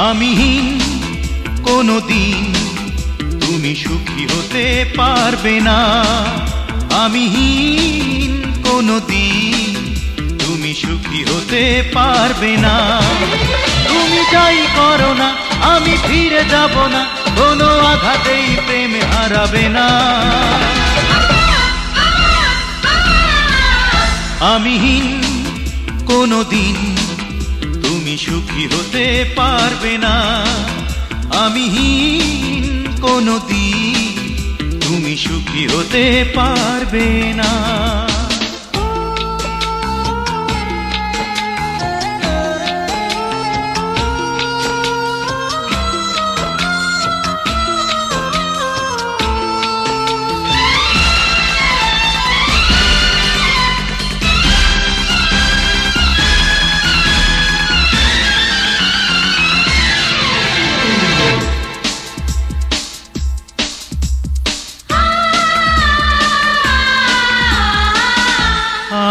আমিহীন কোনদিন তুমি সুখী হতে পারবে না। আমিহীন কোনদিন তুমি সুখী হতে পারবে না। তুমি যাই করো না আমি ফিরে যাব না, কোনো আঘাতেই প্রেমে হারাবে না। আমিহীন কোনদিন তুমি সুখী হতে পারবে না। আমিহীন কোনদিন তুমি সুখী হতে পারবে না।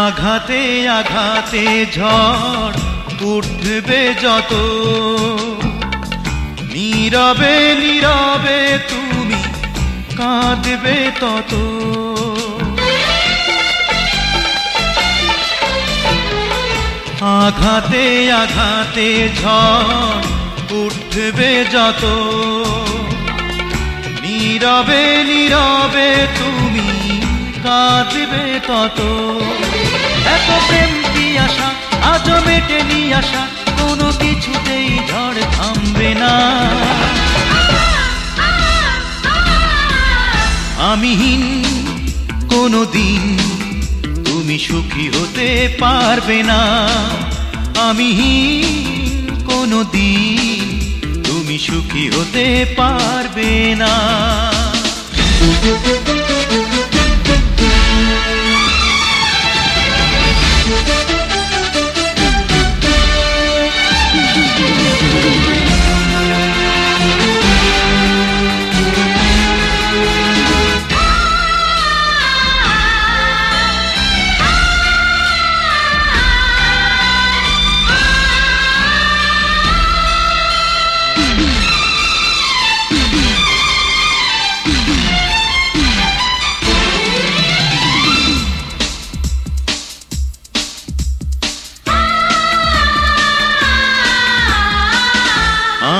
আঘাতে আঘাতে ঝড় উঠবে যত, নীরবে নীরবে তুমি কাঁদবে তত। আঘাতে আঘাতে ঝড় উঠবে যত, নীরবে নীরবে তুমি কাঁদবে তত। এত প্রেম পিয়াসা আজও মেটেনি আশা, কোনো কিছুতেই ঝড় থামবে না। আমিহীন কোনদিন তুমি সুখী হতে পারবে না। আমিহীন কোনদিন তুমি সুখী হতে পারবে না।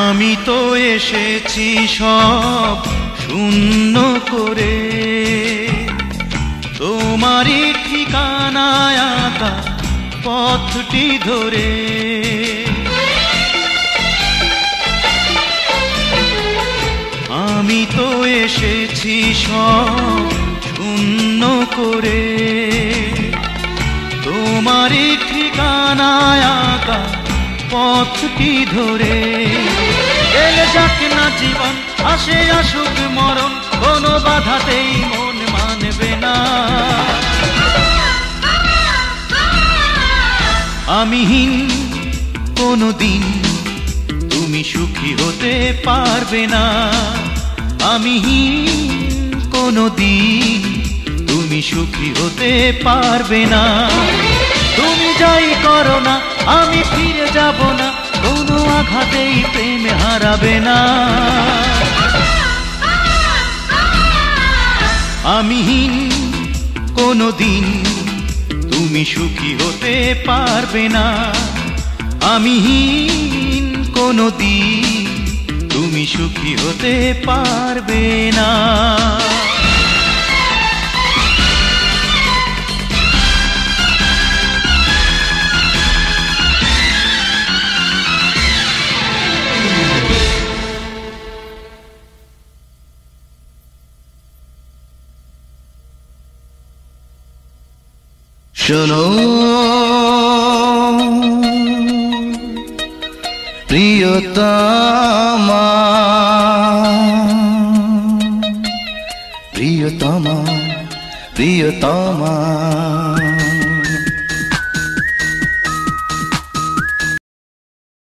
আমি তো এসেছি সব শূন্য করে, তোমারই ঠিকানায় আঁকা পথটি ধরে। আমি তো এসেছি সব শূন্য করে, তোমারই ঠিকানায় আঁকা পথটি ধরে। এলে যাক না জীবন আসে আসুক মরণ, কোনো বাধাতেই মন মানবে না। আমিহীন কোনদিন তুমি সুখী হতে পারবে না। আমিহীন কোনদিন তুমি সুখী হতে পারবে না। তুমি যাই করো না আমি ফিরে যাব না, কোনো আঘাতেই প্রেমে হারাবে না। আমিহীন কোনদিন তুমি সুখী হতে পারবে না। আমিহীন কোনদিন তুমি সুখী হতে পারবে না। শোনো প্রিয়তমা, প্রিয়তমা, প্রিয়তমা,